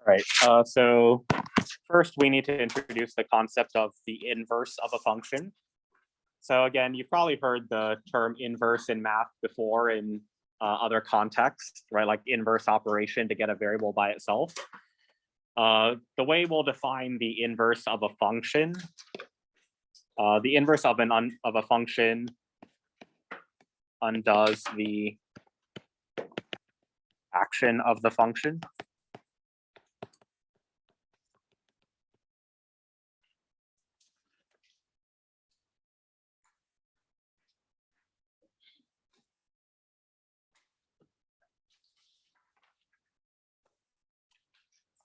Right. So first, we need to introduce the concept of the inverse of a function. So again, you've probably heard the term inverse in math before in other contexts, right? Like inverse operation to get a variable by itself. The way we'll define the inverse of a function, the inverse of a function undoes the action of the function.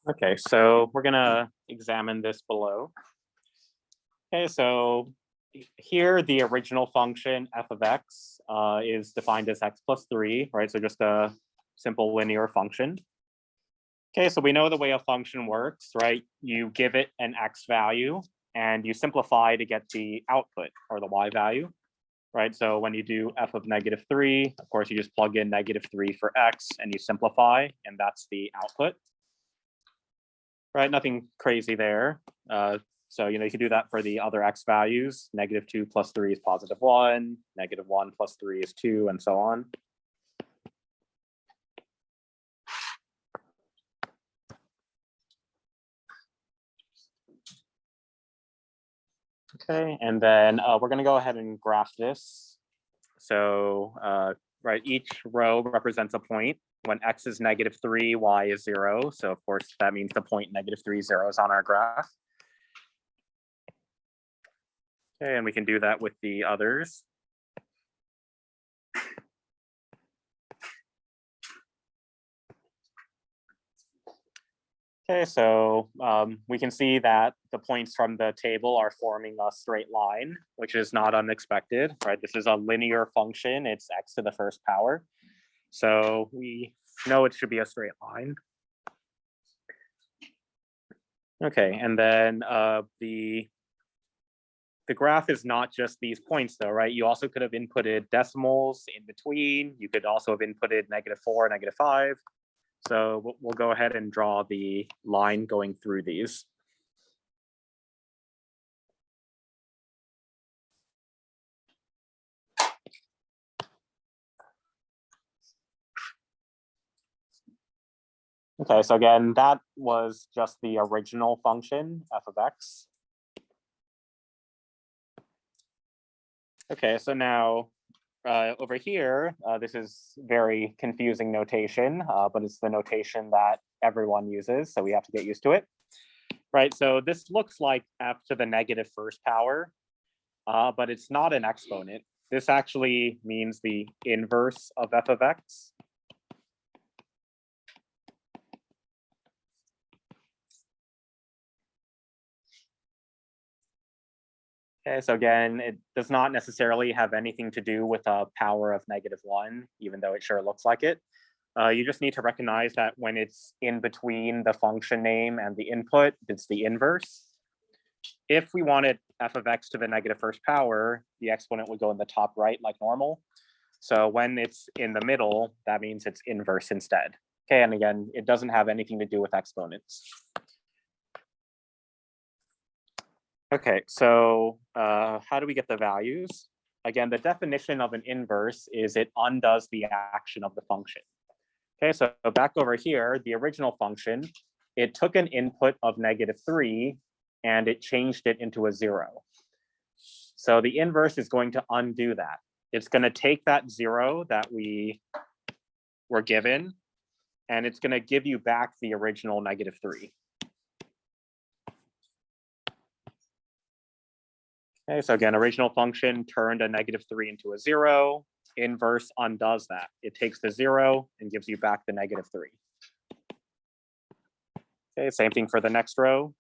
Okay, so we're gonna examine this below. Okay, so here the original function f of x is defined as x plus 3, right? So just a simple linear function. Okay, so we know the way a function works, right? You give it an x value and you simplify to get the output or the y value, right? So when you do f of -3, of course, you just plug in -3 for x and you simplify, and that's the output. Right, nothing crazy there. So, you can do that for the other x values. -2 plus 3 is +1, -1 plus 3 is 2, and so on. Okay, and then we're going to go ahead and graph this. So, right, each row represents a point. When x is -3, y is 0. So, of course, that means the point -3, 0 is on our graph. Okay, and we can do that with the others. Okay, so we can see that the points from the table are forming a straight line, which is not unexpected, right? This is a linear function. It's x to the first power. So we know it should be a straight line. Okay, and then the graph is not just these points though, right? You also could have inputted decimals in between. You could also have inputted -4, -5. So we'll go ahead and draw the line going through these. Okay, so again, that was just the original function, f of x. Okay, so now over here, this is very confusing notation, but it's the notation that everyone uses, so we have to get used to it. Right, so this looks like f to the -1st power, but it's not an exponent. This actually means the inverse of f of x. Okay, so again, it does not necessarily have anything to do with a power of -1, even though it sure looks like it. You just need to recognize that when it's in between the function name and the input, it's the inverse. If we wanted f of x to the -1st power, the exponent would go in the top right like normal. So when it's in the middle, that means it's inverse instead. Okay, and again, it doesn't have anything to do with exponents. Okay, so how do we get the values? Again, the definition of an inverse is it undoes the action of the function. Okay, so back over here, the original function, it took an input of -3 and it changed it into a 0. So the inverse is going to undo that. It's going to take that 0 that we were given, and it's going to give you back the original -3. Okay, so again, original function turned a -3 into a 0. Inverse undoes that. It takes the 0 and gives you back the -3. Okay, same thing for the next row.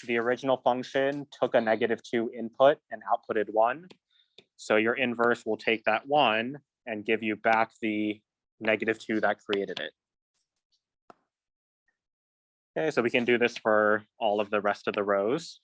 The original function took a -2 input and outputted 1. So your inverse will take that 1 and give you back the -2 that created it. Okay, so we can do this for all of the rest of the rows.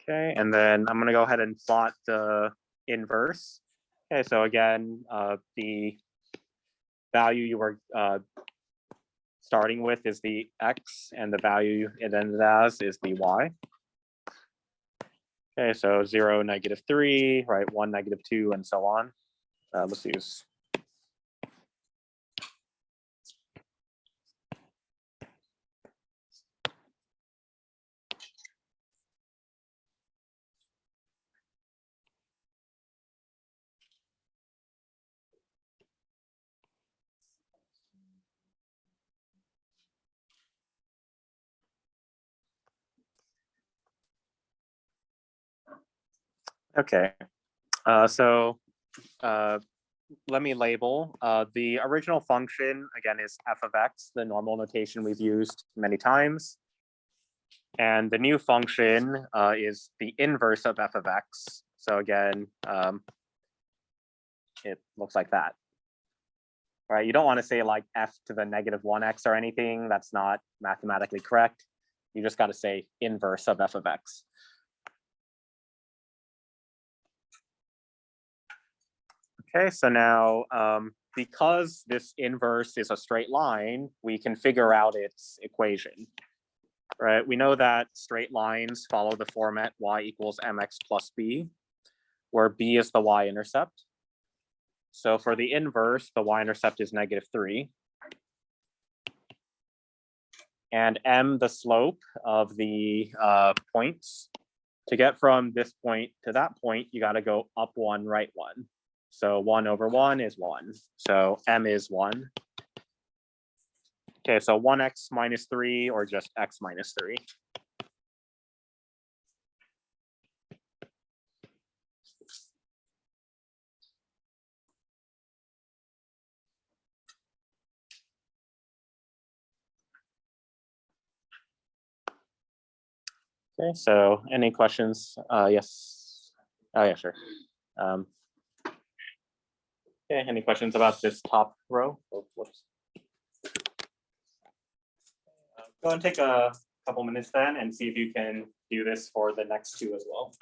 Okay, and then I'm gonna go ahead and plot the inverse. Okay, so again, the value you were starting with is the x, and the value it ended as is the y. Okay, so 0, -3, right? 1, -2, and so on. Let's use. Okay, so let me label. The original function, again, is f of x, the normal notation we've used many times. And the new function is the inverse of f of x. So again, it looks like that. All right, you don't want to say like f to the -1x or anything. That's not mathematically correct. You just got to say inverse of f of x. Okay, so now because this inverse is a straight line, we can figure out its equation, right? We know that straight lines follow the format y equals mx plus b, where b is the y-intercept. So for the inverse, the y-intercept is -3. And m, the slope of the points. To get from this point to that point, you got to go up 1, right 1. So 1 over 1 is 1. So m is 1. Okay, so 1x minus 3 or just x minus 3. Okay, so any questions? Yes. Oh yeah, sure. Okay, any questions about this top row? Oh, whoops. Go and take a couple minutes then and see if you can do this for the next two as well.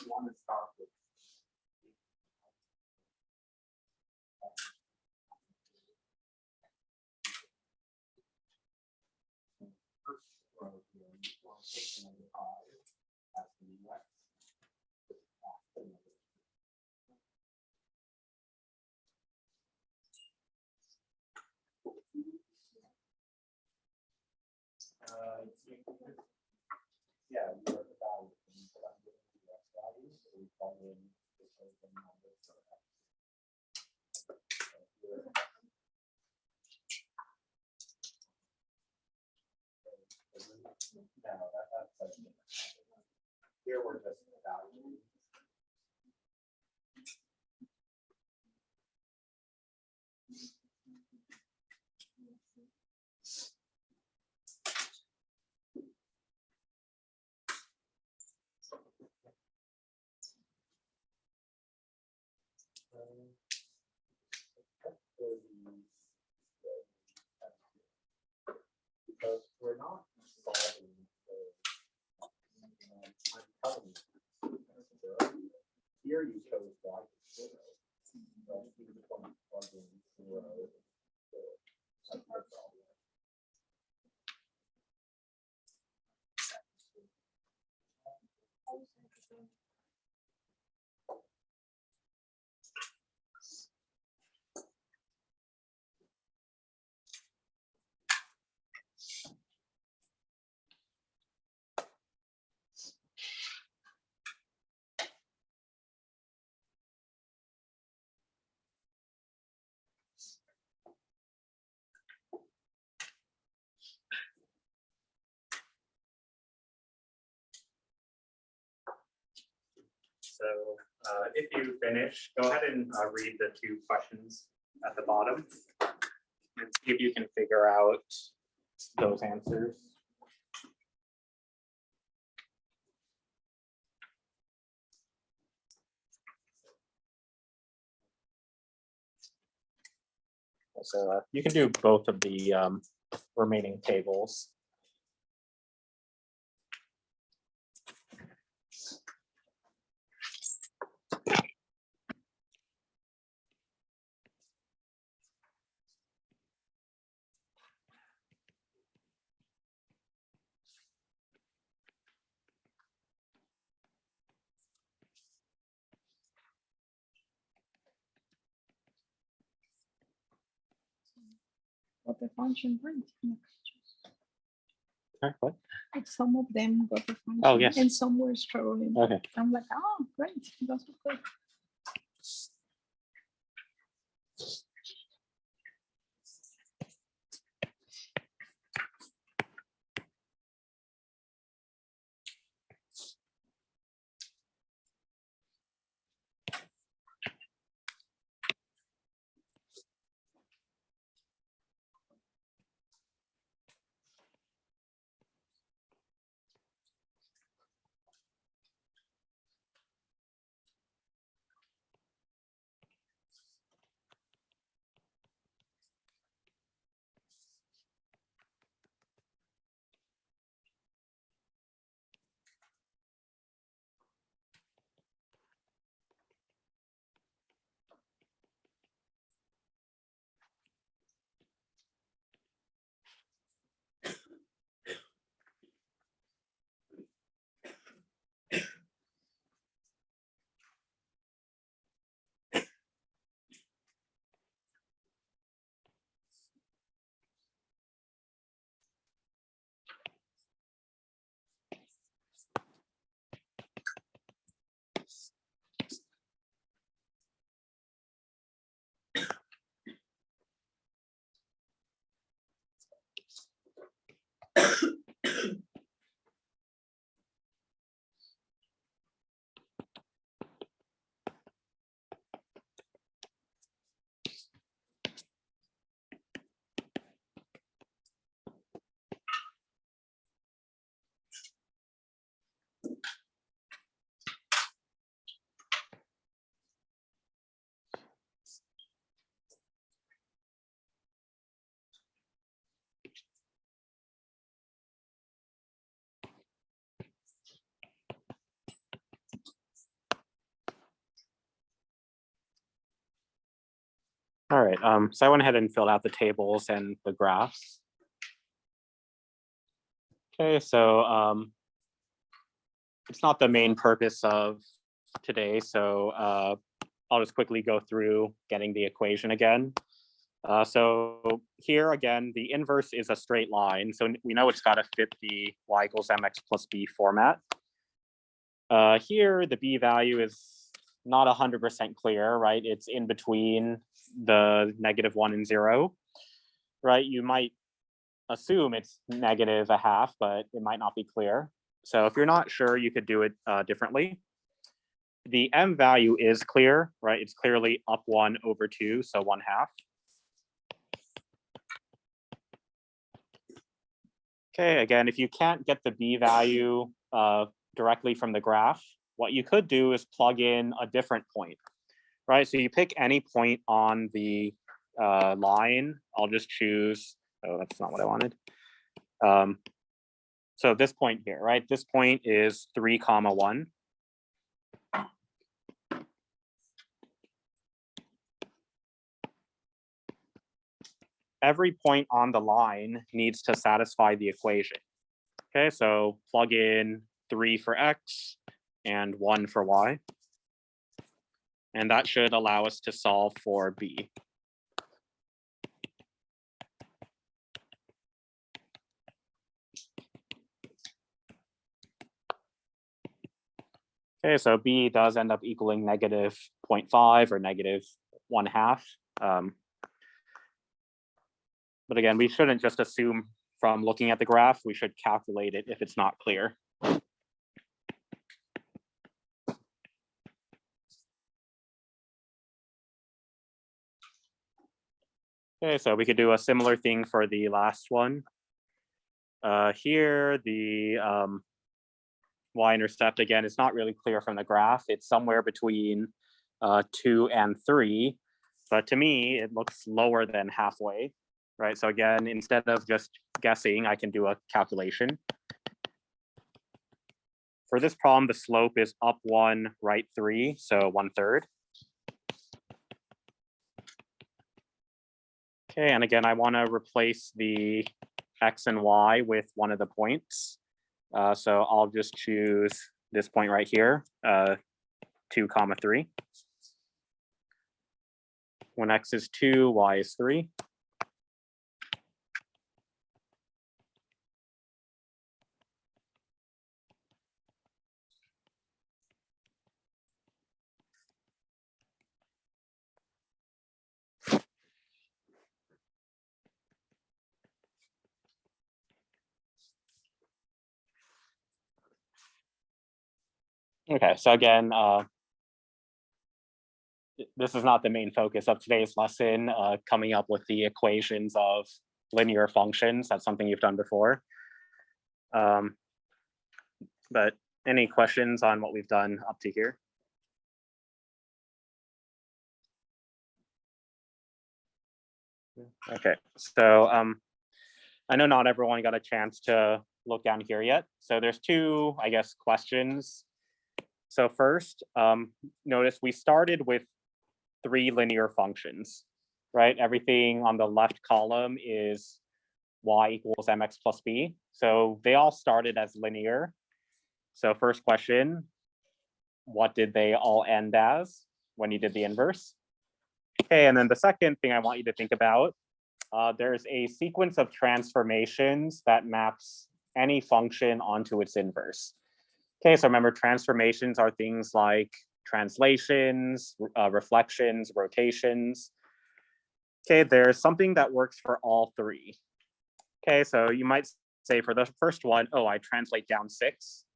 You want to start with first row here. You want to take the -5 as the x. Yeah, you wrote the value. So I'm giving you the x value. So we plug in Here we're just evaluating. Because we're not solving here you chose y is 0. Right? You just want to plug in 0. That's no problem. So if you finish, go ahead and read the 2 questions at the bottom and see if you can figure out those answers. So you can do both of the remaining tables. What the function brings. Sorry, what? Like some of them got the function. Oh, yes. And some were struggling. Okay. I'm like, oh, great. That's good. All right, so I went ahead and filled out the tables and the graphs. Okay, so it's not the main purpose of today, so I'll just quickly go through getting the equation again. So here again, the inverse is a straight line, so we know it's got to fit the y equals mx plus b format. Here, the b value is not 100% clear, right? It's in between the -1 and 0, right? You might assume it's -1/2, but it might not be clear. So if you're not sure, you could do it differently. The m value is clear, right? It's clearly up 1 over 2, so 1/2. Okay, again, if you can't get the b value directly from the graph, what you could do is plug in a different point, right? So you pick any point on the line. I'll just choose, oh, that's not what I wanted. So this point here, right? This point is 3, 1. Every point on the line needs to satisfy the equation. Okay, so plug in 3 for x and 1 for y. And that should allow us to solve for b. Okay, so b does end up equaling -0.5 or -1/2. But again, we shouldn't just assume from looking at the graph, we should calculate it if it's not clear. Okay, so we could do a similar thing for the last one. Here, the y-intercept, again, is not really clear from the graph. It's somewhere between 2 and 3, but to me, it looks lower than halfway, right? So again, instead of just guessing, I can do a calculation. For this problem, the slope is up 1, right 3, so 1/3. Okay, and again, I want to replace the x and y with one of the points. So I'll just choose this point right here, 2, 3. When x is 2, y is 3. Okay, so again, this is not the main focus of today's lesson, coming up with the equations of linear functions. That's something you've done before. But any questions on what we've done up to here? Okay, so I know not everyone got a chance to look down here yet. So there's two, I guess, questions. So first, notice we started with 3 linear functions, right? Everything on the left column is y equals mx plus b. So they all started as linear. So first question, what did they all end as when you did the inverse? Okay, and then the second thing I want you to think about, there's a sequence of transformations that maps any function onto its inverse. Okay, so remember, transformations are things like translations, reflections, rotations. Okay, there's something that works for all 3. Okay, so you might say for the first one, oh, I translate down 6.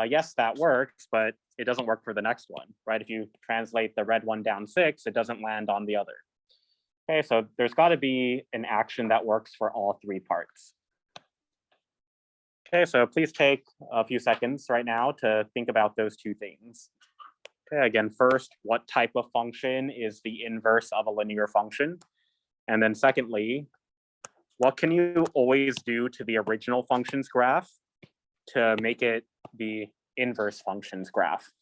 Yes, that works, but it doesn't work for the next one, right? If you translate the red one down 6, it doesn't land on the other. Okay, so there's got to be an action that works for all 3 parts. Okay, so please take a few seconds right now to think about those 2 things. Okay, again, first, what type of function is the inverse of a linear function? And then secondly, what can you always do to the original functions graph to make it the inverse functions graph?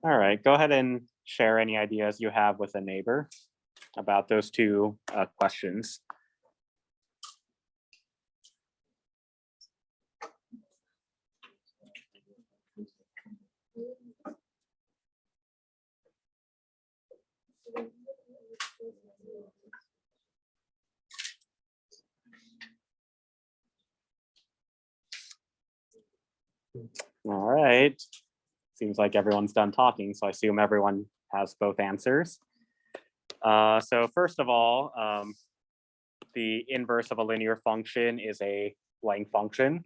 All right, go ahead and share any ideas you have with a neighbor about those 2 questions. All right. Seems like everyone's done talking, so I assume everyone has both answers. So first of all, the inverse of a linear function is a blank function.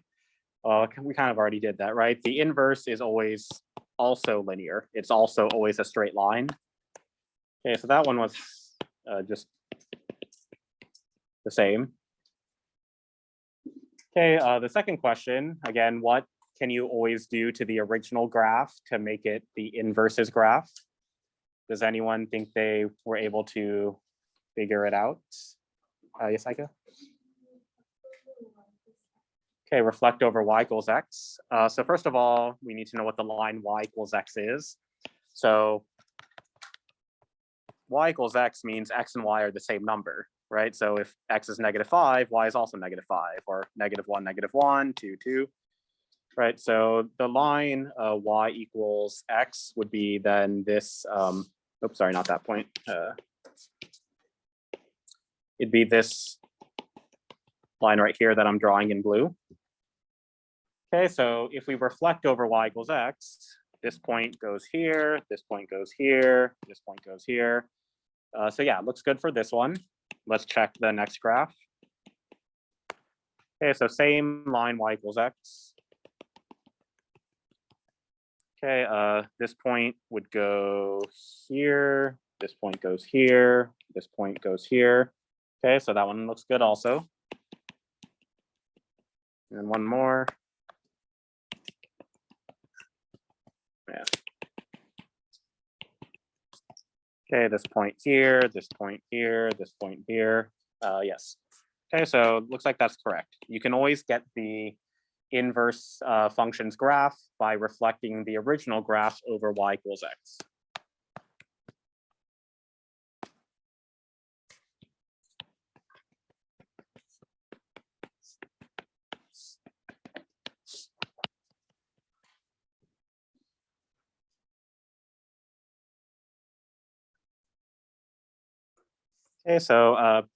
We kind of already did that, right? The inverse is always also linear. It's also always a straight line. Okay, so that one was just the same. Okay, the second question, again, what can you always do to the original graph to make it the inverses graph? Does anyone think they were able to figure it out? Yes, Ika? Okay, reflect over y equals x. So first of all, we need to know what the line y equals x is. So y equals x means x and y are the same number, right? So if x is -5, y is also -5, or -1, -1, 2, 2, right? So the line y equals x would be then this, oops, sorry, not that point. It'd be this line right here that I'm drawing in blue. Okay, so if we reflect over y equals x, this point goes here, this point goes here, this point goes here. So yeah, it looks good for this one. Let's check the next graph. Okay, so same line y equals x. Okay, this point would go here, this point goes here, this point goes here. Okay, so that one looks good also. And one more. Yeah. Okay, this point here, this point here, this point here. Yes. Okay, so looks like that's correct. You can always get the inverse functions graph by reflecting the original graph over y equals x. Okay, so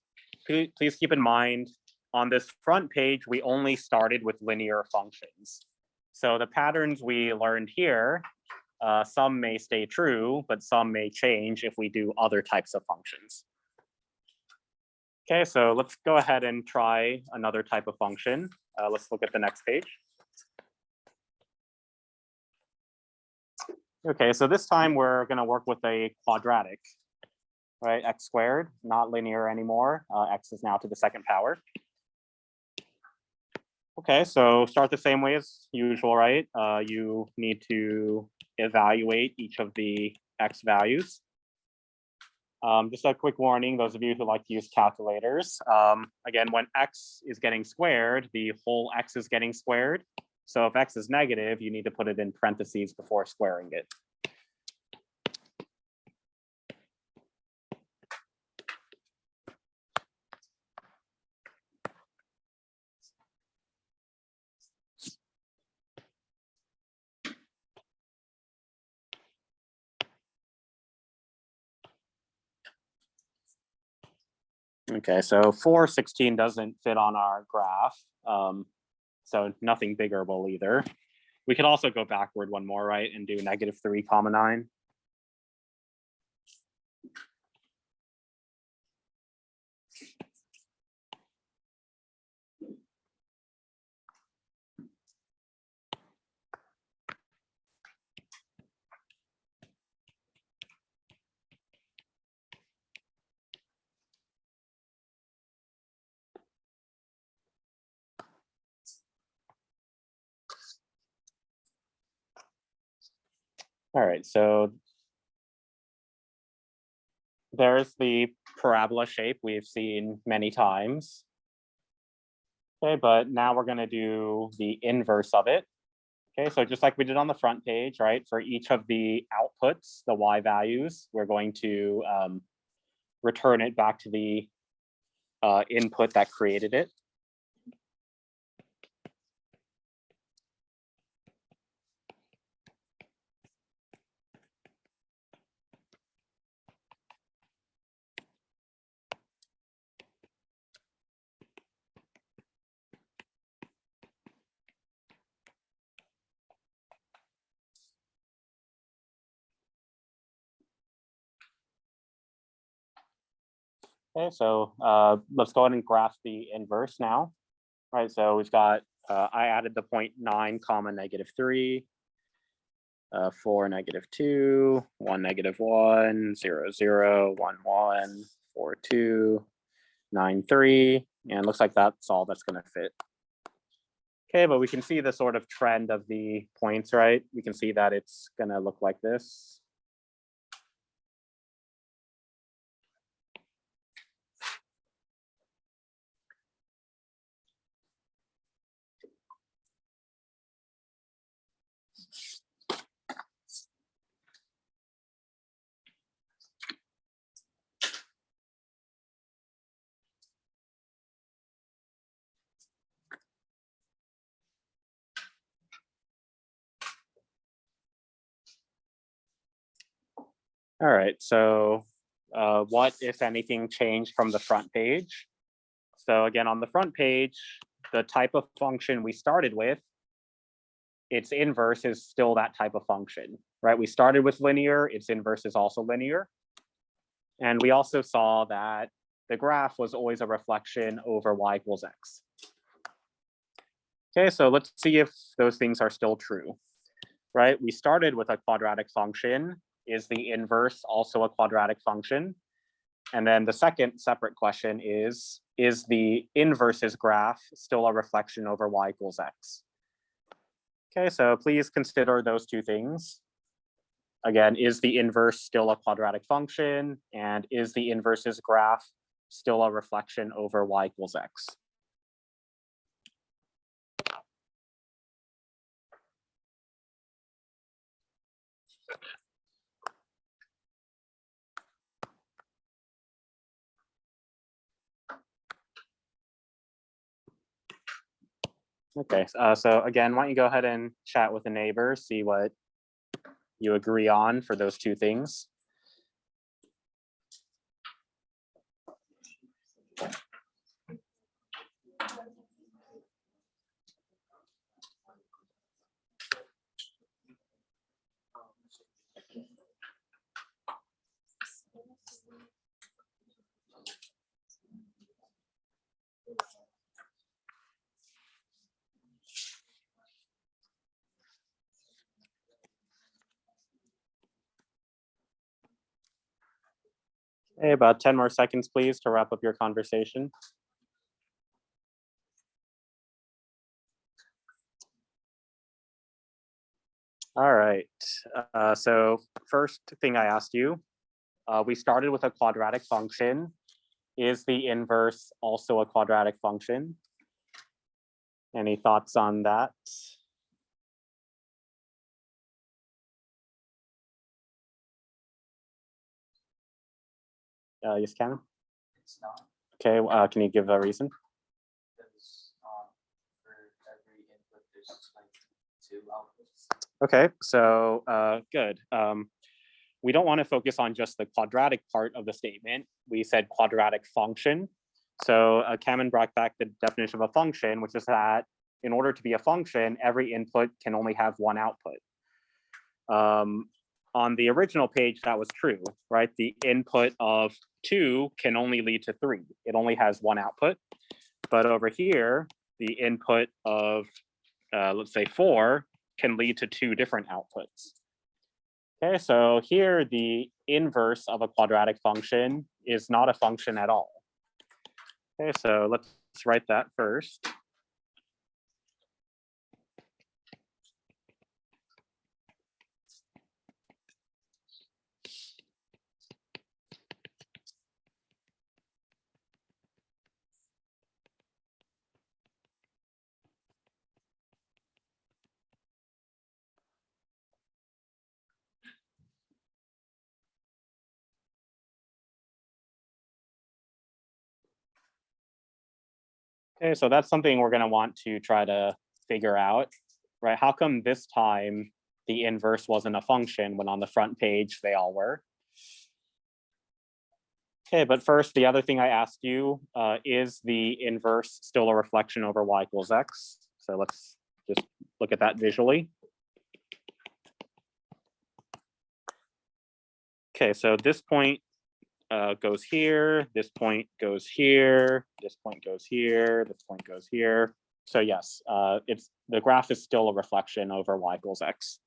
please keep in mind, on this front page, we only started with linear functions. So the patterns we learned here, some may stay true, but some may change if we do other types of functions. Okay, so let's go ahead and try another type of function. Let's look at the next page. Okay, so this time we're going to work with a quadratic, right? X squared, not linear anymore. X is now to the second power. Okay, so start the same way as usual, right? You need to evaluate each of the x values. Just a quick warning, those of you who like to use calculators. Again, when x is getting squared, the whole x is getting squared. So if x is negative, you need to put it in parentheses before squaring it. Okay, so 416 doesn't fit on our graph. So nothing bigger will either. We could also go backward one more, right, and do -3, 9. All right, so there's the parabola shape we've seen many times. Okay, but now we're going to do the inverse of it. Okay, so just like we did on the front page, right? For each of the outputs, the y values, we're going to return it back to the input that created it. Okay, so let's go ahead and graph the inverse now. Right, so we've got, I added the 0.9 comma -3, 4 -2, 1 -1, 0 0, 1 1, 4 2, 9 3, and looks like that's all that's going to fit. Okay, but we can see the sort of trend of the points, right? We can see that it's going to look like this. All right, so what, if anything, changed from the front page? So again, on the front page, the type of function we started with, its inverse is still that type of function, right? We started with linear, its inverse is also linear. And we also saw that the graph was always a reflection over y equals x. Okay, so let's see if those things are still true, right? We started with a quadratic function. Is the inverse also a quadratic function? And then the second separate question is the inverse's graph still a reflection over y equals x? Okay, so please consider those two things. Again, is the inverse still a quadratic function? And is the inverse's graph still a reflection over y equals x? Okay, so again, why don't you go ahead and chat with a neighbor, see what you agree on for those two things. Okay, about 10 more seconds, please, to wrap up your conversation. All right, so first thing I asked you, we started with a quadratic function. Is the inverse also a quadratic function? Any thoughts on that? Yes, Cameron? It's not, Okay, can you give a reason? because for every input, there's like 2 outputs. Okay, so good. We don't want to focus on just the quadratic part of the statement. We said quadratic function. So Cameron brought back the definition of a function, which is that in order to be a function, every input can only have one output. On the original page, that was true, right? The input of 2 can only lead to 3. It only has one output. But over here, the input of, let's say 4, can lead to 2 different outputs. Okay, so here the inverse of a quadratic function is not a function at all. Okay, so let's write that first. Okay, so that's something we're going to want to try to figure out, right? How come this time the inverse wasn't a function when on the front page they all were? Okay, but first, the other thing I asked you, is the inverse still a reflection over y equals x? So let's just look at that visually. Okay, so this point, goes here, this point goes here, this point goes here, this point goes here. So yes, the graph is still a reflection over y equals x.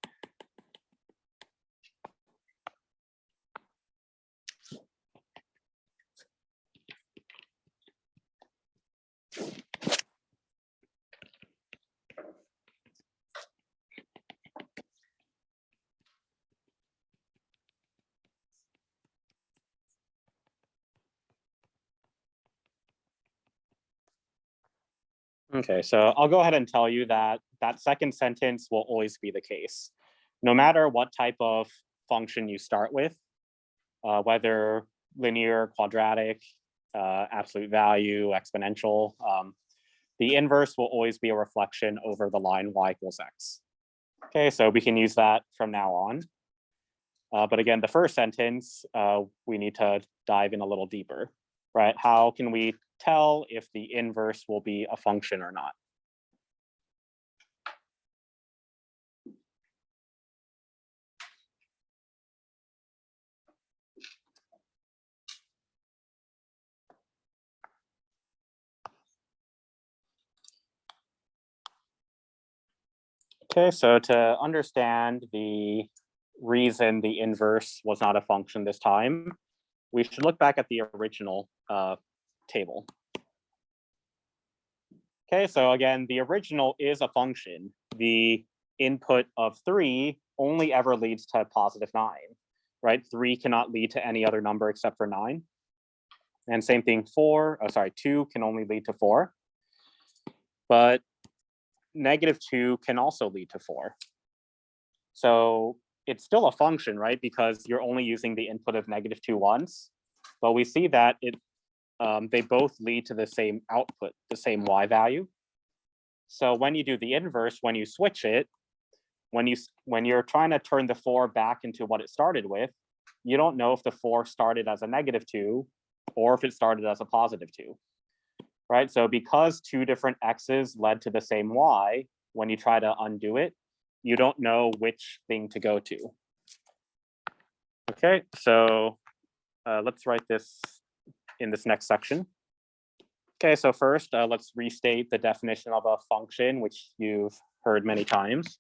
Okay, so I'll go ahead and tell you that that second sentence will always be the case. No matter what type of function you start with, whether linear, quadratic, absolute value, exponential, the inverse will always be a reflection over the line y equals x. Okay, so we can use that from now on. But again, the first sentence, we need to dive in a little deeper, right? How can we tell if the inverse will be a function or not? Okay, so to understand the reason the inverse was not a function this time, we should look back at the original table. Okay, so again, the original is a function. The input of 3 only ever leads to +9, right? 3 cannot lead to any other number except for 9. And same thing 2 can only lead to 4. But -2 can also lead to 4. So it's still a function, right? Because you're only using the input of -2 once. But we see that they both lead to the same output, the same y value. So when you do the inverse, when you switch it, when you're trying to turn the 4 back into what it started with, you don't know if the 4 started as a -2 or if it started as a +2, right? So because 2 different x's led to the same y, when you try to undo it, you don't know which thing to go to. Okay, so let's write this in this next section. Okay, so first, let's restate the definition of a function, which you've heard many times.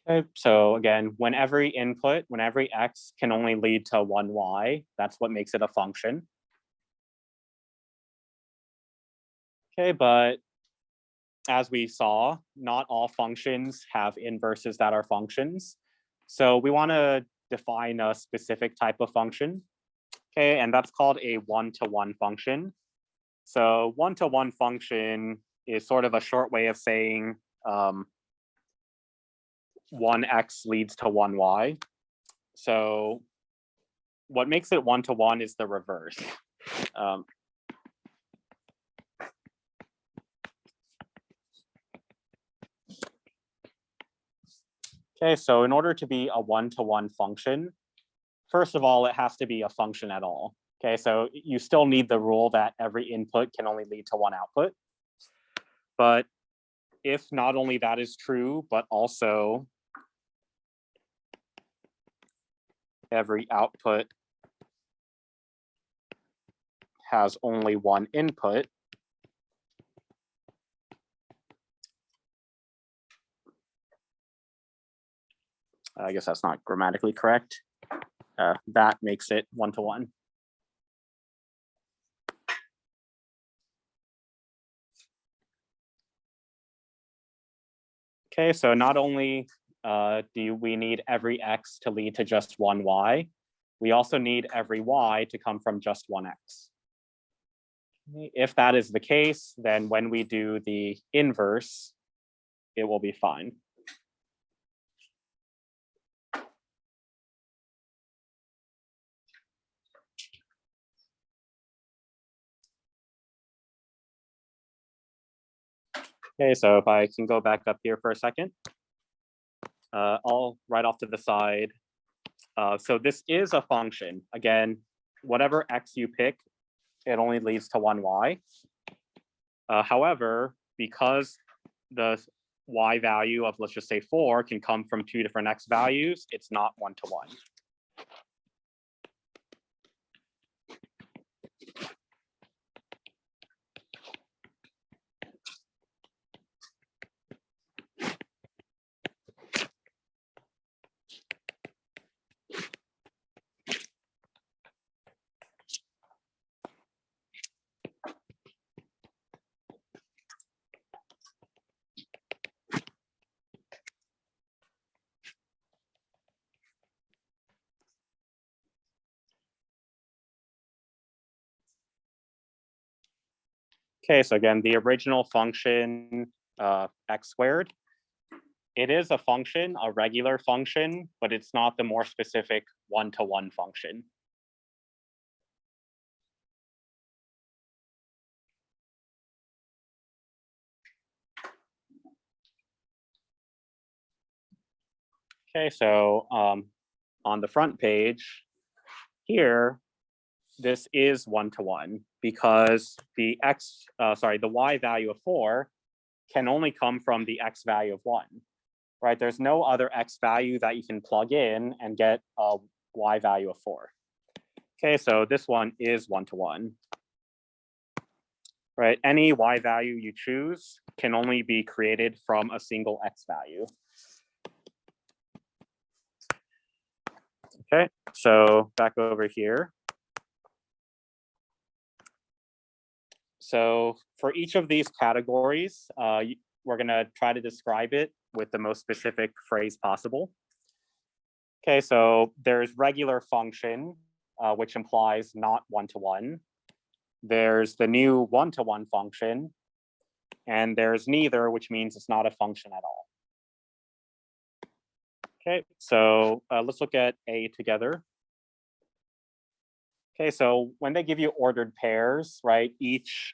Okay, so again, when every x can only lead to one y, that's what makes it a function. Okay, but as we saw, not all functions have inverses that are functions. So we want to define a specific type of function. Okay, and that's called a one-to-one function. So one-to-one function is sort of a short way of saying one x leads to one y. So what makes it one-to-one is the reverse. Okay, so in order to be a one-to-one function, first of all, it has to be a function at all. Okay, so you still need the rule that every input can only lead to one output. But if not only that is true, but also every output has only one input, I guess that's not grammatically correct. That makes it one-to-one. Okay, so not only do we need every x to lead to just one y, we also need every y to come from just one x. If that is the case, then when we do the inverse, it will be fine. Okay, so if I can go back up here for a second. all right off to the side. So this is a function. Again, whatever x you pick, it only leads to one y. However, because the y value of, let's just say 4 can come from two different x values, it's not one-to-one. Okay, so again, the original function x squared, it is a function, a regular function, but it's not the more specific one-to-one function. Okay, so on the front page here, this is one-to-one because the y value of 4 can only come from the x value of 1, right? There's no other x value that you can plug in and get a y value of 4. Okay, so this one is one-to-one. Right, any y value you choose can only be created from a single x value. Okay, so back over here. So for each of these categories, we're gonna try to describe it with the most specific phrase possible. Okay, so there's regular function, which implies not one-to-one. There's the new one-to-one function, and there's neither, which means it's not a function at all. Okay, so let's look at A together. Okay, so when they give you ordered pairs, right, each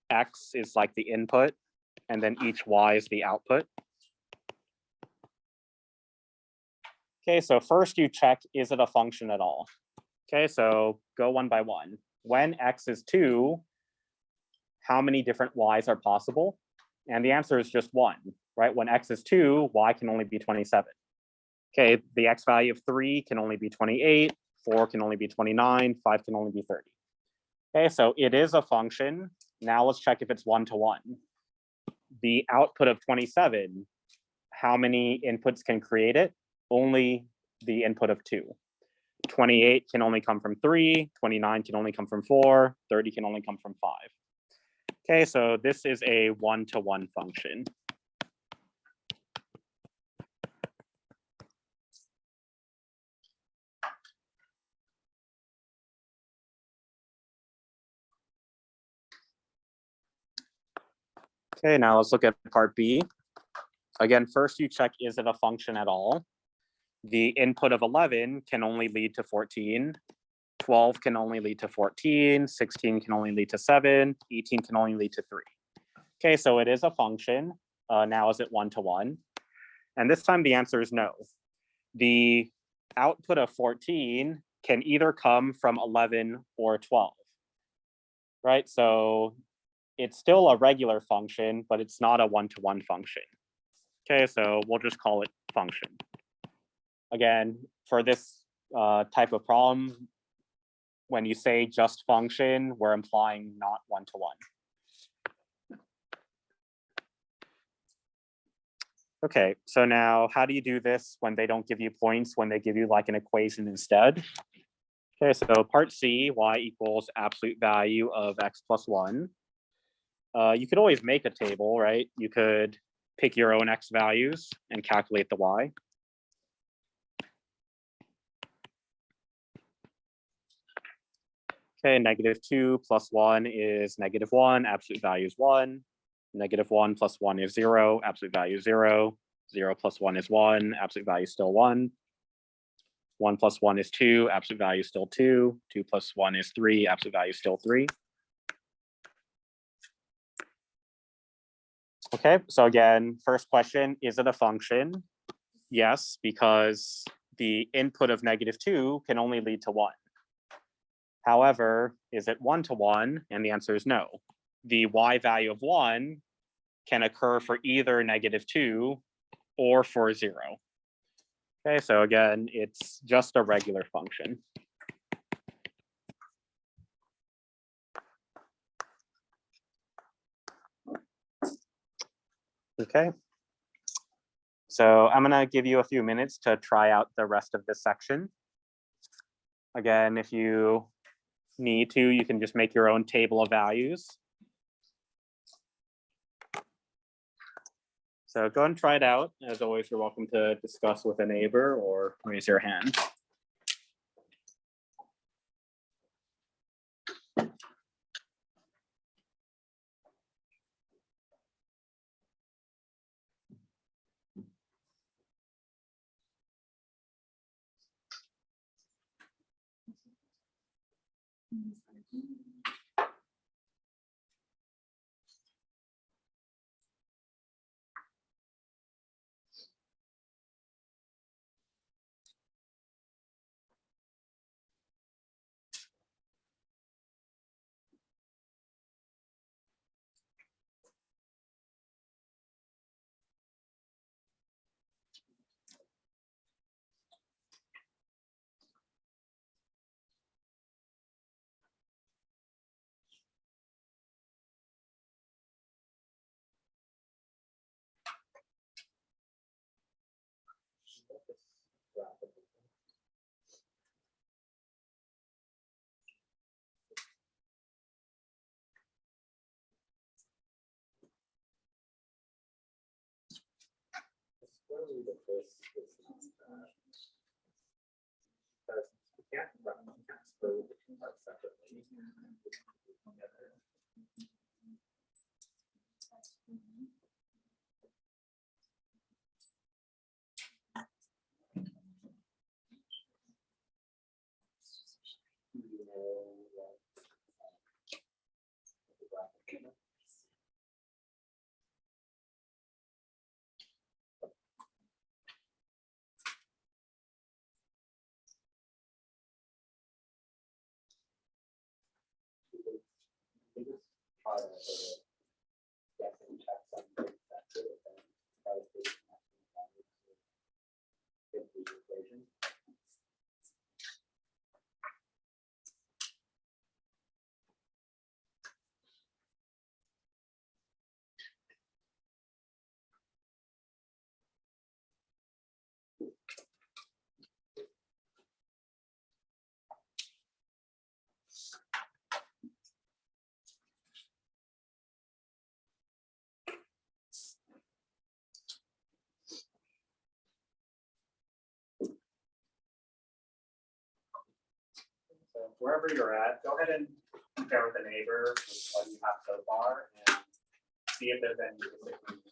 x is like the input, and then each y is the output. Okay, so first you check, is it a function at all? Okay, so go one by one. When x is 2, how many different y's are possible? And the answer is just 1, right? When x is 2, y can only be 27. Okay, the x value of 3 can only be 28, 4 can only be 29, 5 can only be 30. Okay, so it is a function. Now let's check if it's one-to-one. The output of 27, how many inputs can create it? Only the input of 2. 28 can only come from 3, 29 can only come from 4, 30 can only come from 5. Okay, so this is a one-to-one function. Okay, now let's look at part B. Again, first you check, is it a function at all? The input of 11 can only lead to 14. 12 can only lead to 14. 16 can only lead to 7. 18 can only lead to 3. Okay, so it is a function. Now is it one-to-one? And this time the answer is no. The output of 14 can either come from 11 or 12. Right, so it's still a regular function, but it's not a one-to-one function. Okay, so we'll just call it function. Again, for this type of problem, when you say just function, we're implying not one-to-one. Okay, so now how do you do this when they don't give you points, when they give you like an equation instead? Okay, so part C, y equals absolute value of x plus 1. You could always make a table, right? You could pick your own x values and calculate the y. Okay, -2 plus 1 is -1, absolute value is 1. -1 plus 1 is 0, absolute value is 0. 0 plus 1 is 1, absolute value is still 1. 1 plus 1 is 2, absolute value is still 2. 2 plus 1 is 3, absolute value is still 3. Okay, so again, first question, is it a function? yes, because the input of -2 can only lead to 1. However, is it 1-to-1? And the answer is no. The y value of 1 can occur for either -2 or for 0. Okay, so again, it's just a regular function. Okay. So I'm gonna give you a few minutes to try out the rest of this section. Again, if you need to, you can just make your own table of values. So go and try it out. As always, you're welcome to discuss with a neighbor or raise your hand. So wherever you're at, go ahead and compare with a neighbor with what you have so far and see if there's any disagreement.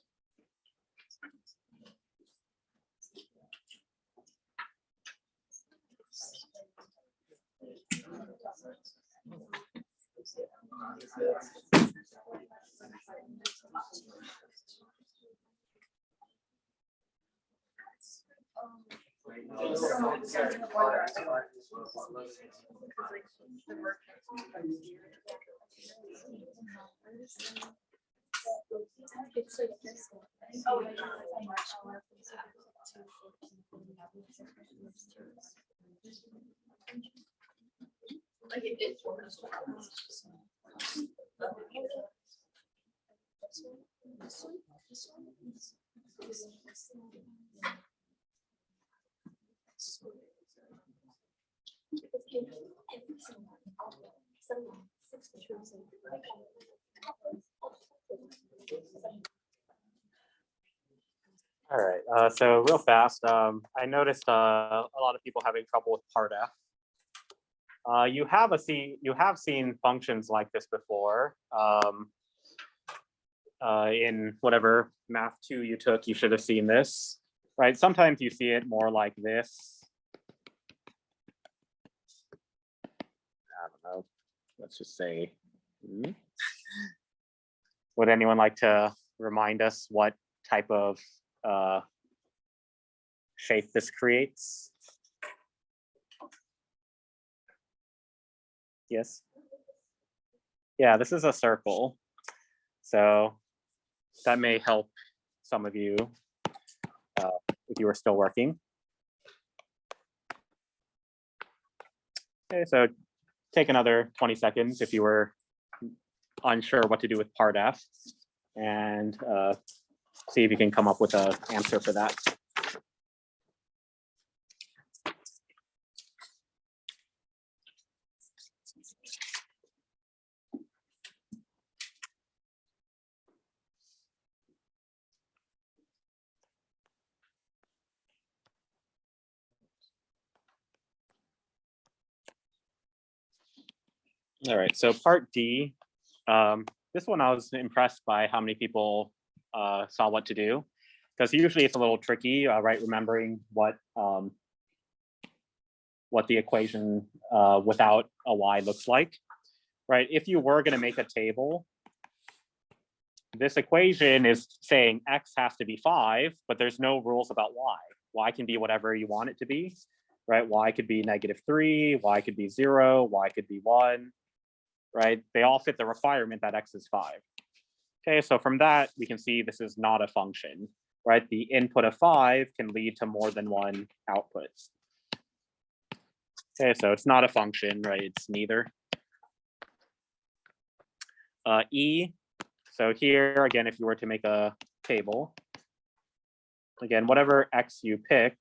All right, so real fast, I noticed a lot of people having trouble with part F. You have seen functions like this before. In whatever math 2 you took, you should have seen this, right? Sometimes you see it more like this. I don't know. Let's just say. Would anyone like to remind us what type of shape this creates. Yes. Yeah, this is a circle. So that may help some of you if you are still working. Okay, so take another 20 seconds if you were unsure what to do with part F, and see if you can come up with an answer for that. All right, so part D, this one I was impressed by how many people saw what to do, because usually it's a little tricky, right? Remembering what the equation without a y looks like, right? If you were going to make a table, this equation is saying x has to be 5, but there's no rules about y. Y can be whatever you want it to be, right? Y could be -3, y could be 0, y could be 1. Right? They all fit the requirement that x is 5. Okay, so from that, we can see this is not a function, right? The input of 5 can lead to more than one output. Okay, so it's not a function, right? It's neither. E, so here, again, if you were to make a table, again, whatever x you pick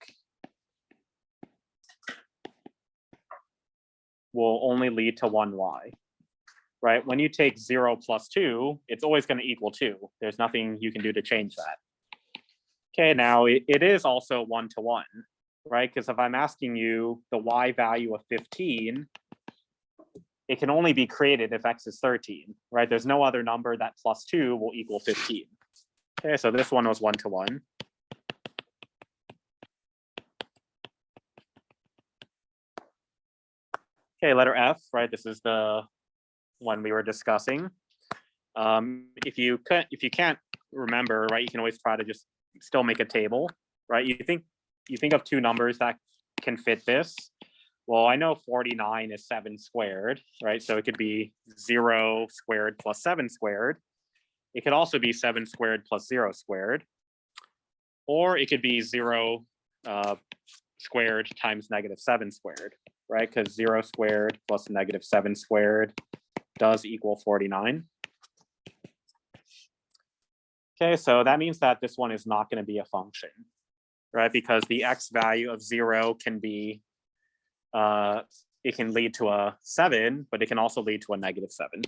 will only lead to one y. Right? When you take 0 plus 2, it's always going to equal 2. There's nothing you can do to change that. Okay, now it is also 1-to-1, right? Because if I'm asking you the y value of 15, it can only be created if x is 13, right? There's no other number that plus 2 will equal 15. Okay, so this one was 1-to-1. Okay, letter F, right? This is the one we were discussing. If you can't remember, right, you can always try to just still make a table, right? You think of two numbers that can fit this. Well, I know 49 is 7 squared, right? So it could be 0 squared plus 7 squared. It could also be 7 squared plus 0 squared. Or it could be 0 squared times -7 squared, right? Because 0 squared plus -7 squared does equal 49. Okay, so that means that this one is not going to be a function, right? Because the x value of 0 can be, it can lead to a 7, but it can also lead to a -7.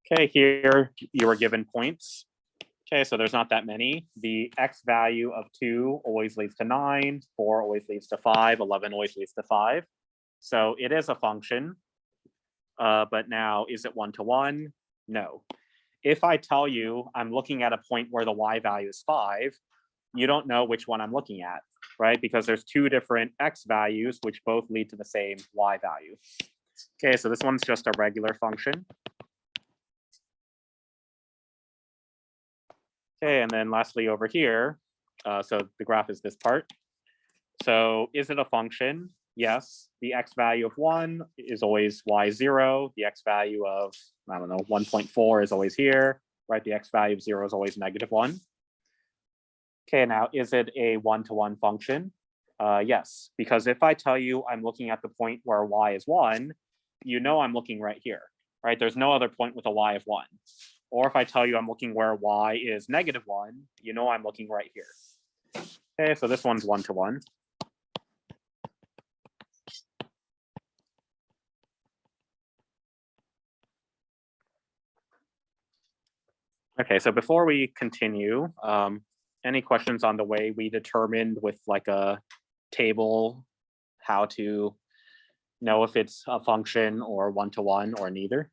Okay, here you were given points. Okay, so there's not that many. The x value of 2 always leads to 9, 4 always leads to 5, 11 always leads to 5. So it is a function. But now, is it 1-to-1? No. If I tell you I'm looking at a point where the y value is 5, you don't know which one I'm looking at, right? Because there's two different x values which both lead to the same y value. Okay, so this one's just a regular function. Okay, and then lastly over here, so the graph is this part. So is it a function? Yes, the x value of 1 is always y0. The x value of, I don't know, 1.4 is always here, right? The x value of 0 is always -1. Okay, now is it a 1-to-1 function? Yes, because if I tell you I'm looking at the point where y is 1, you know I'm looking right here, right? There's no other point with a y of 1. Or if I tell you I'm looking where y is -1, you know I'm looking right here. Okay, so this one's 1-to-1. Okay, so before we continue, any questions on the way we determined with like a table how to know if it's a function or 1-to-1 or neither?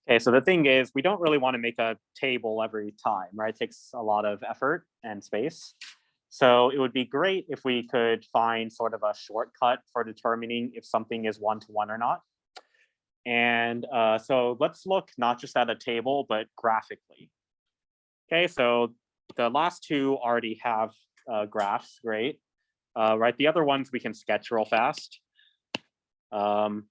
Okay, so the thing is, we don't really want to make a table every time, right? It takes a lot of effort and space. So it would be great if we could find sort of a shortcut for determining if something is 1-to-1 or not. And so let's look not just at a table, but graphically. Okay, so the last two already have graphs, great. Right, the other ones we can sketch real fast. So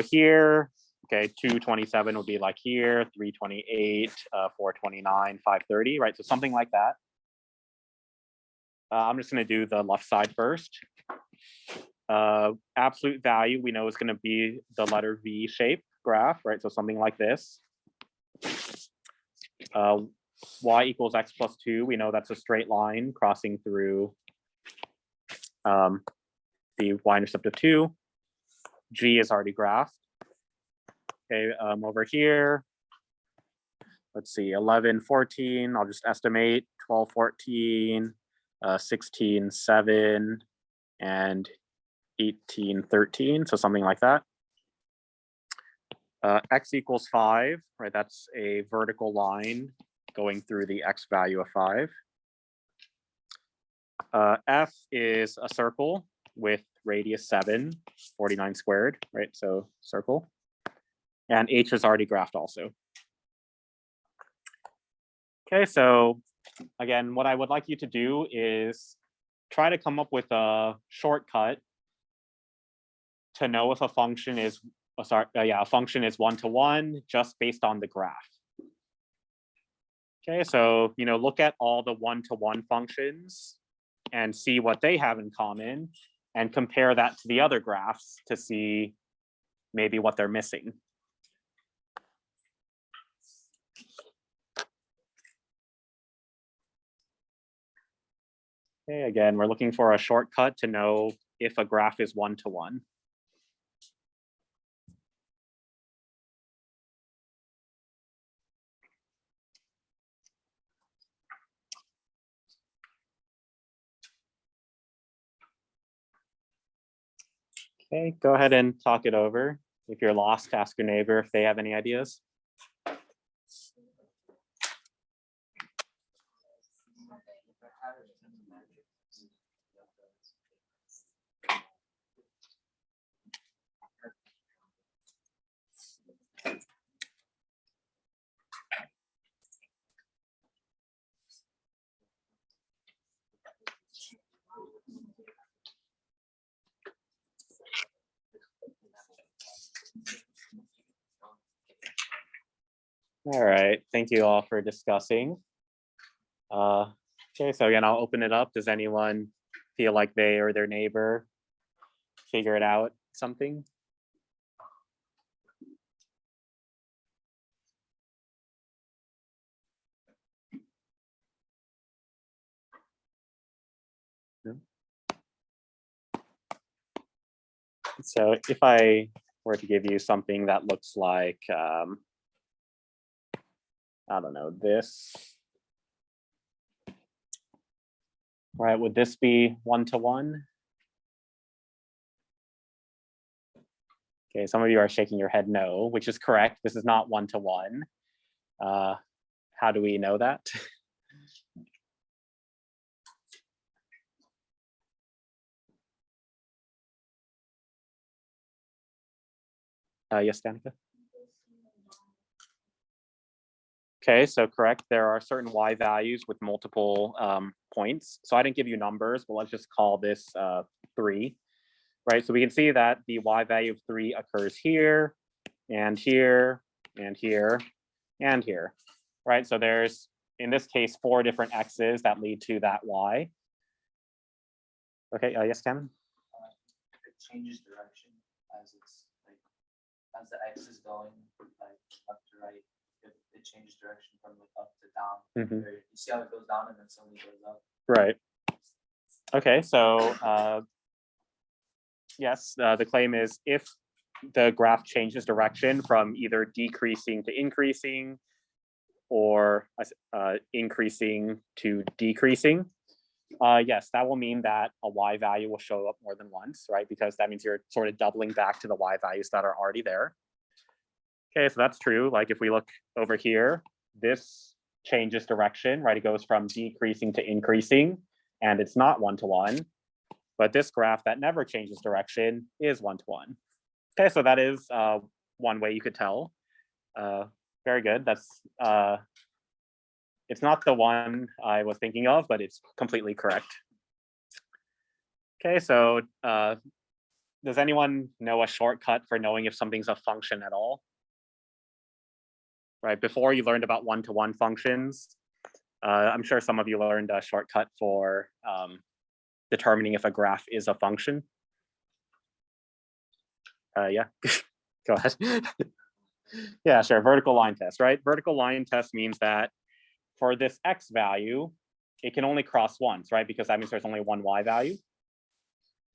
here, okay, 227 would be like here, 328, 429, 530, right? So something like that. I'm just gonna do the left side first. Absolute value we know is gonna be the letter V shape graph, right? So something like this. Y equals X plus 2, we know that's a straight line crossing through the y-intercept of 2. G is already graphed. Okay, over here, let's see, 11, 14, I'll just estimate 12, 14, 16, 7, and 18, 13, so something like that. X equals 5, right? That's a vertical line going through the X value of 5. F is a circle with radius 7, 49 squared, right? So circle. And H is already graphed also. Okay, so again, what I would like you to do is try to come up with a shortcut to know if a function is, a function is one-to-one just based on the graph. Okay, so, look at all the one-to-one functions and see what they have in common and compare that to the other graphs to see maybe what they're missing. Okay, again, we're looking for a shortcut to know if a graph is one-to-one. Okay, go ahead and talk it over. If you're lost, ask your neighbor if they have any ideas. All right, thank you all for discussing. Okay, so again, I'll open it up. Does anyone feel like they or their neighbor figured out something? No? So if I were to give you something that looks like, I don't know, this. Right, would this be one-to-one? Okay, some of you are shaking your head no, which is correct. This is not one-to-one. How do we know that? Yes, Danica? Okay, so correct, there are certain y values with multiple points. So I didn't give you numbers, but let's just call this 3, right? So we can see that the y value of 3 occurs here, and here, and here, and here, right? So there's, in this case, 4 different x's that lead to that y. Okay, yes, Cameron? It changes direction as it's like, as the X is going like left to right. It changes direction from like up to down. Mhm. You see how it goes down and then suddenly goes up. Right. Okay, so yes, the claim is if the graph changes direction from either decreasing to increasing or increasing to decreasing, yes, that will mean that a y value will show up more than once, right? Because that means you're sort of doubling back to the y values that are already there. Okay, so that's true. Like if we look over here, this changes direction, right? It goes from decreasing to increasing, and it's not one-to-one. But this graph that never changes direction is one-to-one. Okay, so that is one way you could tell. Very good. That's it's not the one I was thinking of, but it's completely correct. Okay, so does anyone know a shortcut for knowing if something's a function at all? Right, before you learned about one-to-one functions, I'm sure some of you learned a shortcut for determining if a graph is a function. Yeah, go ahead. Yeah, sure, vertical line test, right? Vertical line test means that for this x value, it can only cross once, right? Because that means there's only one y value.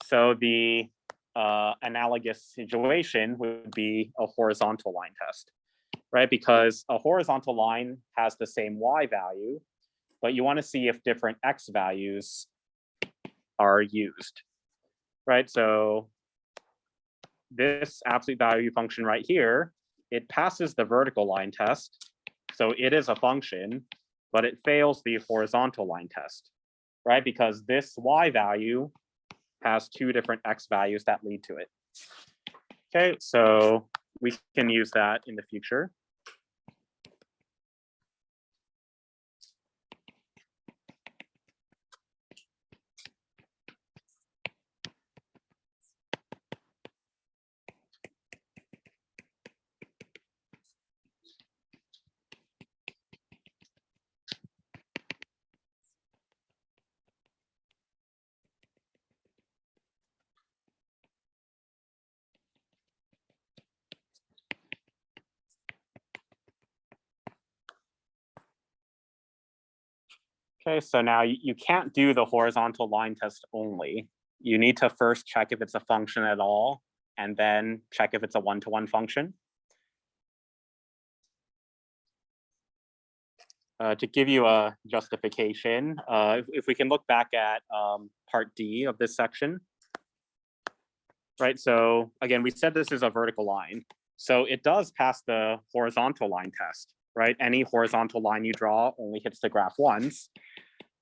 So the analogous situation would be a horizontal line test, right? Because a horizontal line has the same y value, but you want to see if different x values are used, right? So this absolute value function right here, it passes the vertical line test. So it is a function, but it fails the horizontal line test, right? Because this y value has two different x values that lead to it. Okay, so we can use that in the future. Okay, so now you can't do the horizontal line test only. You need to first check if it's a function at all, and then check if it's a one-to-one function. To give you a justification, if we can look back at part D of this section, right? So again, we said this is a vertical line. So it does pass the horizontal line test, right? Any horizontal line you draw only hits the graph once,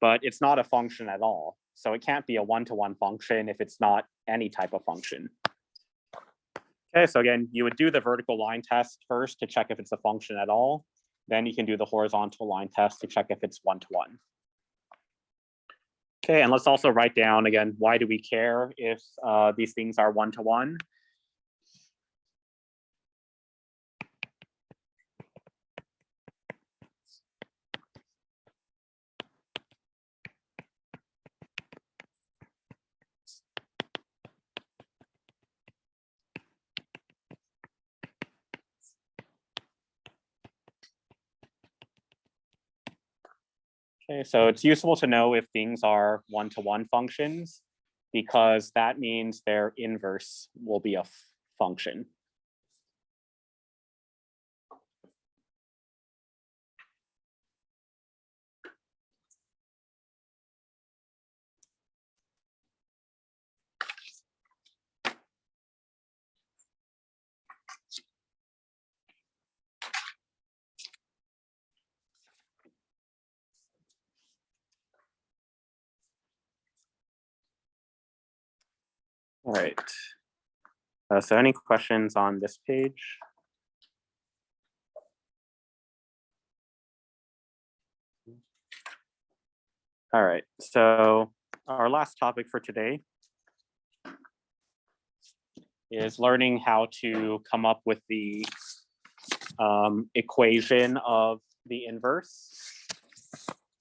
but it's not a function at all. So it can't be a one-to-one function if it's not any type of function. Okay, so again, you would do the vertical line test first to check if it's a function at all. Then you can do the horizontal line test to check if it's one-to-one. Okay, and let's also write down again, why do we care if these things are one-to-one? Okay, so it's useful to know if things are one-to-one functions because that means their inverse will be a function. All right. So any questions on this page? All right, so our last topic for today is learning how to come up with the equation of the inverse.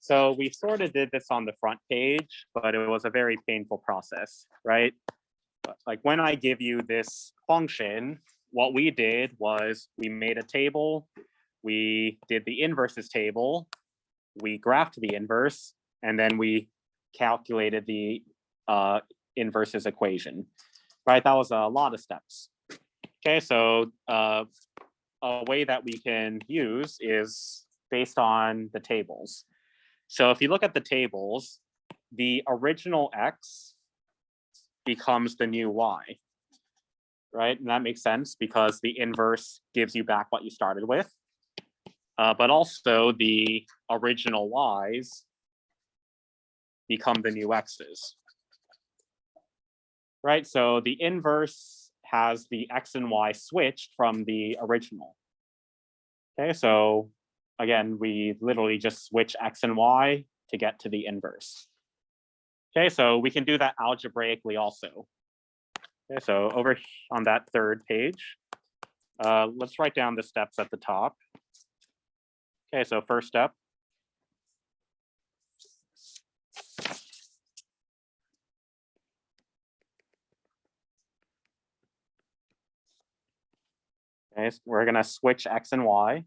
So we sort of did this on the front page, but it was a very painful process, right? Like when I give you this function, what we did was we made a table, we did the inverses table, we graphed the inverse, and then we calculated the inverses equation, right? That was a lot of steps. Okay, so a way that we can use is based on the tables. So if you look at the tables, the original x becomes the new y, right? And that makes sense because the inverse gives you back what you started with. But also the original y's become the new x's, right? So the inverse has the x and y switched from the original. Okay, so again, we literally just switch x and y to get to the inverse. Okay, so we can do that algebraically also. Okay, so over on that third page, let's write down the steps at the top. Okay, so first step. Okay, so we're gonna switch x and y.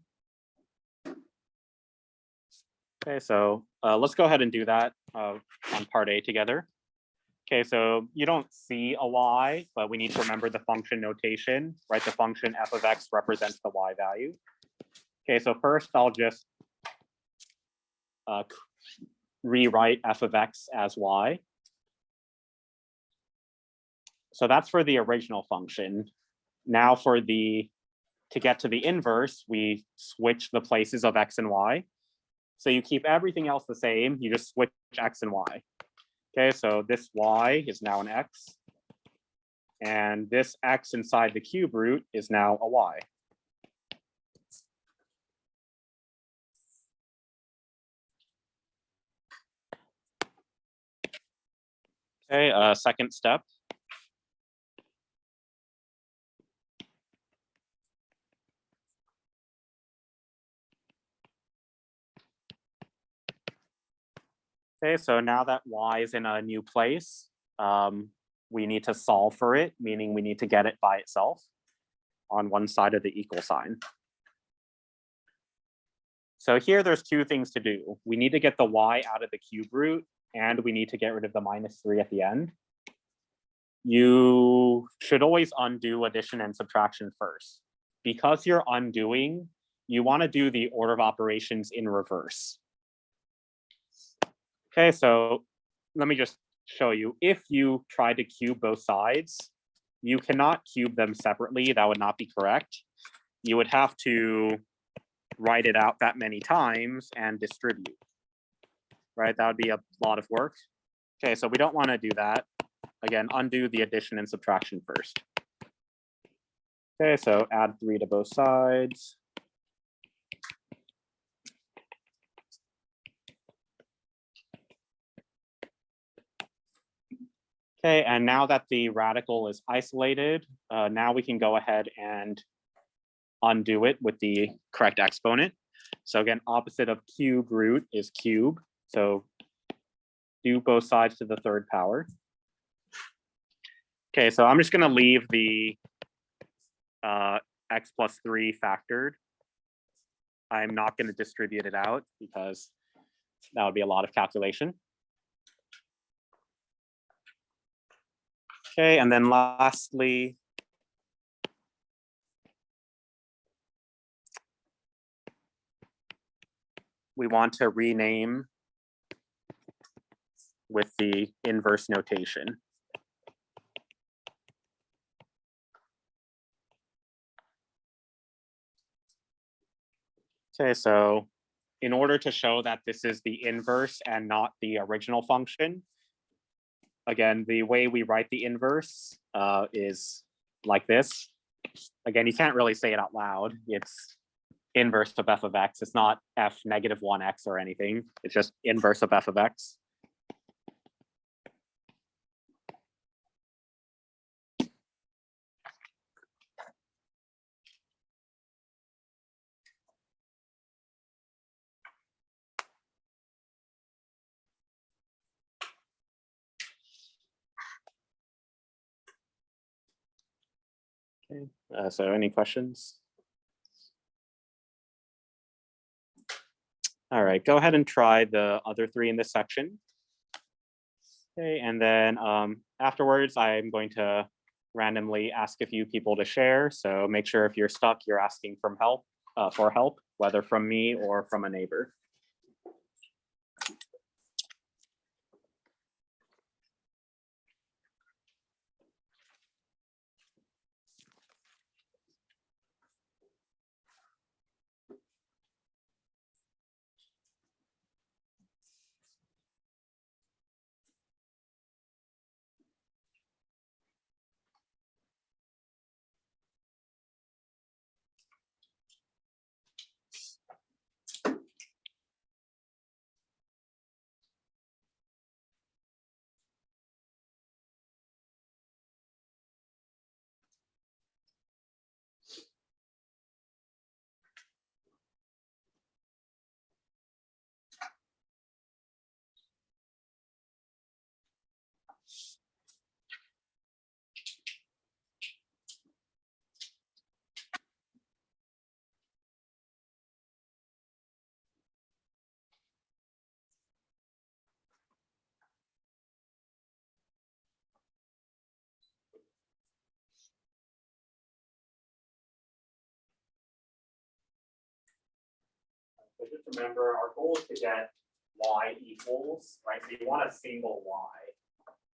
Okay, so let's go ahead and do that on part A together. Okay, so you don't see a y, but we need to remember the function notation, right? The function f of x represents the y value. Okay, so first I'll just rewrite f of x as y. So that's for the original function. Now to get to the inverse, we switch the places of x and y. So you keep everything else the same, you just switch x and y. Okay, so this y is now an x. And this x inside the cube root is now a y. Okay, second step. Okay, so now that y is in a new place, we need to solve for it, meaning we need to get it by itself on one side of the equal sign. So here there's two things to do. We need to get the y out of the cube root, and we need to get rid of the -3 at the end. You should always undo addition and subtraction first. Because you're undoing, you want to do the order of operations in reverse. Okay, so let me just show you. If you try to cube both sides, you cannot cube them separately. That would not be correct. You would have to write it out that many times and distribute, right? That would be a lot of work. Okay, so we don't want to do that. Again, undo the addition and subtraction first. Okay, so add 3 to both sides. Okay, and now that the radical is isolated, now we can go ahead and undo it with the correct exponent. So again, opposite of cube root is cube. So do both sides to the third power. Okay, so I'm just going to leave the x plus 3 factored. I'm not going to distribute it out because that would be a lot of calculation. Okay, and then lastly, we want to rename with the inverse notation. Okay, so in order to show that this is the inverse and not the original function, again, the way we write the inverse is like this. Again, you can't really say it out loud. It's inverse of f of x. It's not f negative 1x or anything. It's just inverse of f of x. Okay, so any questions? All right, go ahead and try the other 3 in this section. Okay, and then afterwards, I'm going to randomly ask a few people to share. So make sure if you're stuck, you're asking for help, whether from me or from a neighbor. So just remember, our goal is to get y equals, right? So you want a single y.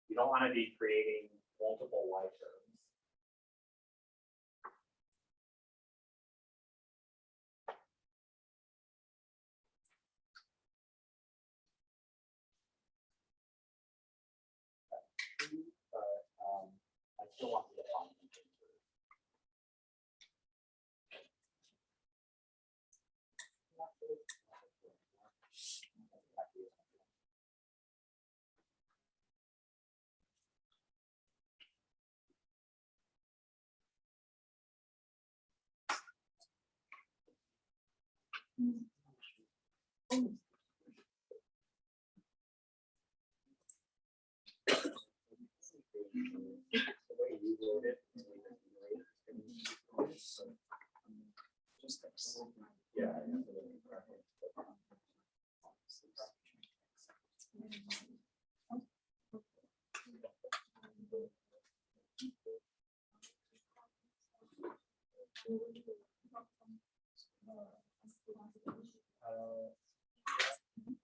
You don't want to be creating multiple y terms. But I still want to define them. Yeah.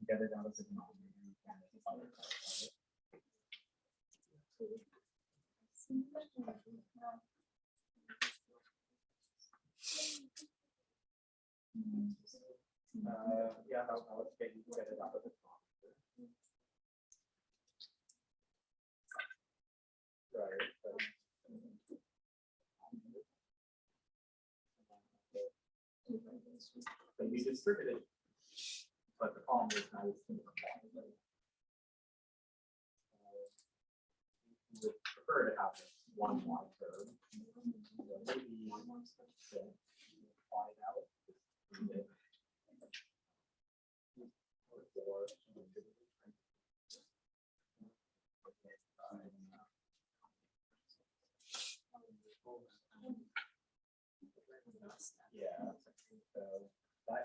Get it out of the denominator. Yeah, I'll get you to get it out of the denominator. Right. But you distribute it, but the problem is now it's in the denominator. You would prefer to have one y term. Maybe find out. Yeah, so that.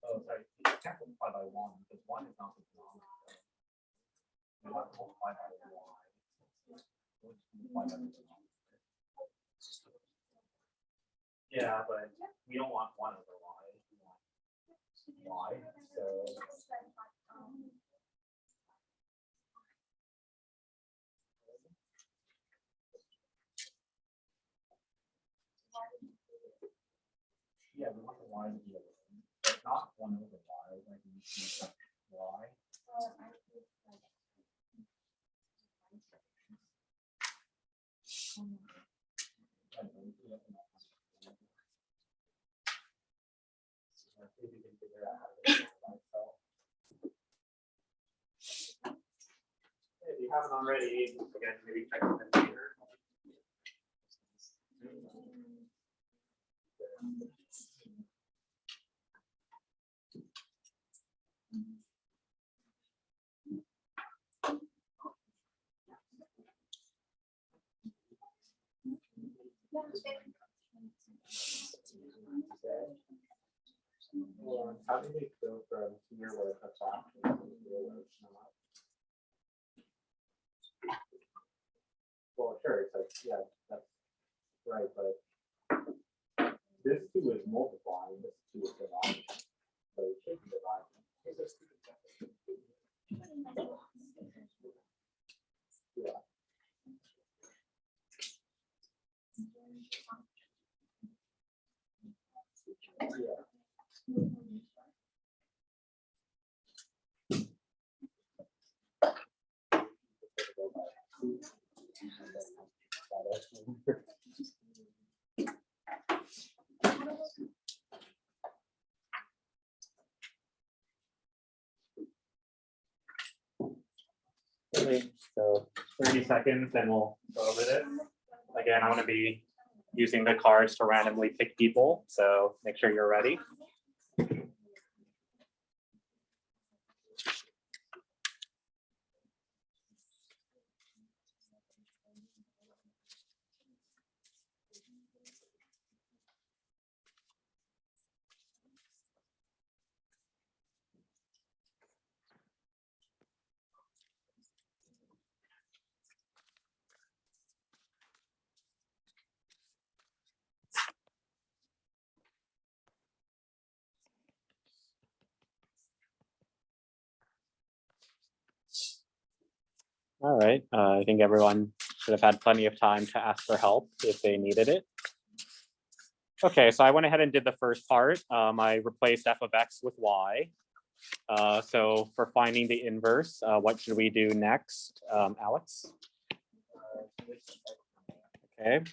Oh, sorry, you can't multiply by one because one is not the denominator. You have to multiply by y. Multiply by the denominator. Yeah, but we don't want one over y. We want y. So yeah, we want the y to be alone, but not one over y. Like you see y. If you haven't already, again, maybe check the later. How do they go from here where it cuts off to here where it's not? Well, sure, it's like, yeah, that's right, but this two is multiplying, this two is dividing. So it should be dividing. Yeah. Yeah. Okay, so 30 seconds, then we'll go over this. Again, I'm going to be using the cards to randomly pick people, so make sure you're ready. All right, I think everyone should have had plenty of time to ask for help if they needed it. Okay, so I went ahead and did the first part. I replaced f of x with y. So for finding the inverse, what should we do next, Alex? Okay.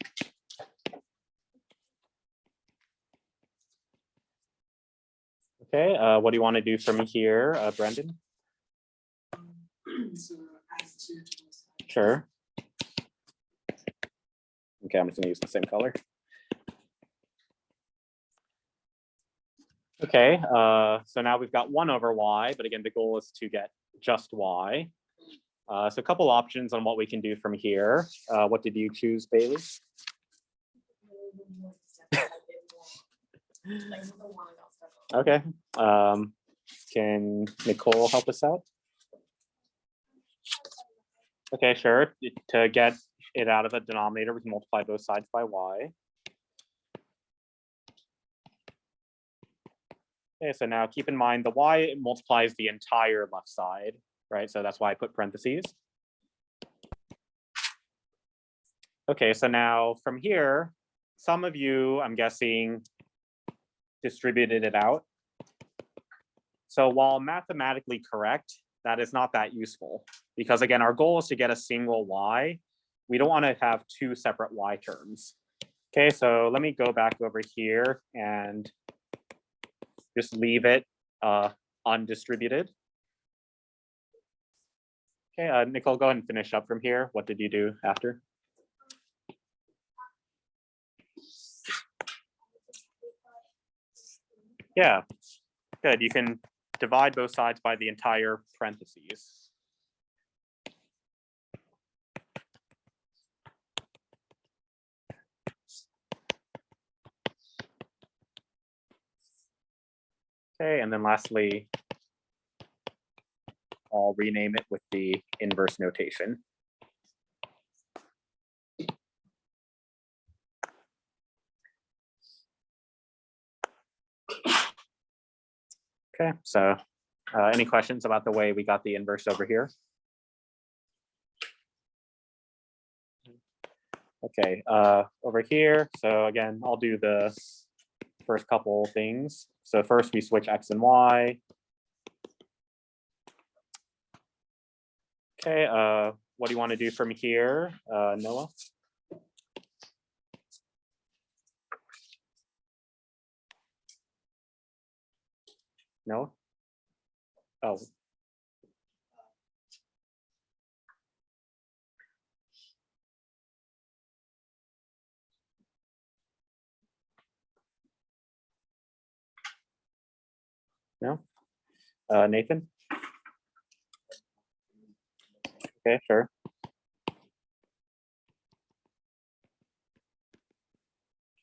Okay, what do you want to do from here, Brendan? Sure. Okay, I'm just gonna use the same color. Okay, so now we've got 1 over y, but again, the goal is to get just y. So a couple options on what we can do from here. What did you choose, Bailey? Okay, can Nicole help us out? Okay, sure. To get it out of the denominator, we can multiply both sides by y. Okay, so now keep in mind the y multiplies the entire left side, right? So that's why I put parentheses. Okay, so now from here, some of you, I'm guessing, distributed it out. So while mathematically correct, that is not that useful because again, our goal is to get a single y. We don't want to have 2 separate y terms. Okay, so let me go back over here and just leave it undistributed. Okay, Nicole, go ahead and finish up from here. What did you do after? Yeah, good. You can divide both sides by the entire parentheses. Okay, and then lastly, I'll rename it with the inverse notation. Okay, so any questions about the way we got the inverse over here? Okay, over here, so again, I'll do the first couple things. So first we switch x and y. Okay, what do you want to do from here, Noah? Noah? Oh. No? Nathan? Okay, sure.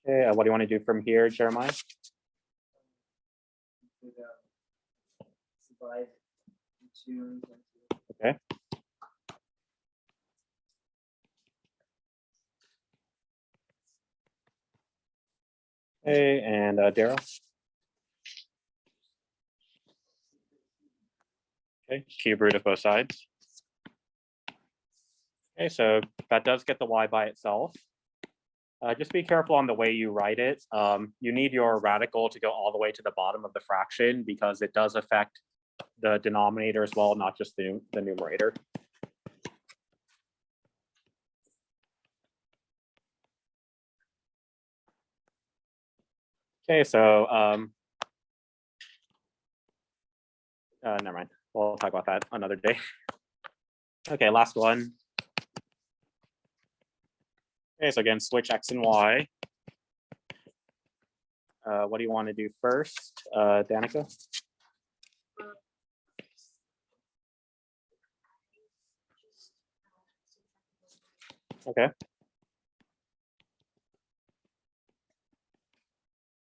Okay, what do you want to do from here, Jeremiah? Okay. Okay, and Daryl? Okay, cube root of both sides. Okay, so that does get the y by itself. Just be careful on the way you write it. You need your radical to go all the way to the bottom of the fraction because it does affect the denominator as well, not just the numerator. Okay, so never mind. We'll talk about that another day. Okay, last one. Okay, so again, switch x and y. What do you want to do first, Danica? Okay.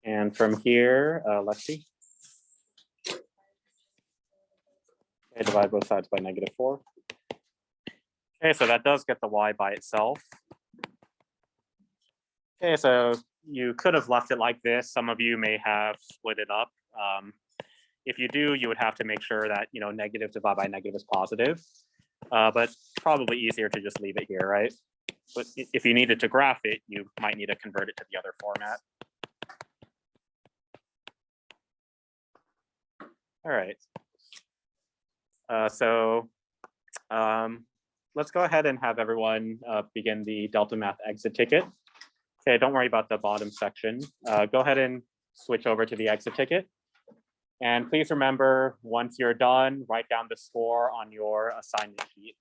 And from here, let's see. Okay, divide both sides by -4. Okay, so that does get the y by itself. Okay, so you could have left it like this. Some of you may have split it up. If you do, you would have to make sure that negative divided by negative is positive. But probably easier to just leave it here, right? But if you needed to graph it, you might need to convert it to the other format. All right. Let's go ahead and have everyone begin the Delta Math exit ticket. Okay, don't worry about the bottom section. Go ahead and switch over to the exit ticket. And please remember, once you're done, write down the score on your assignment sheet.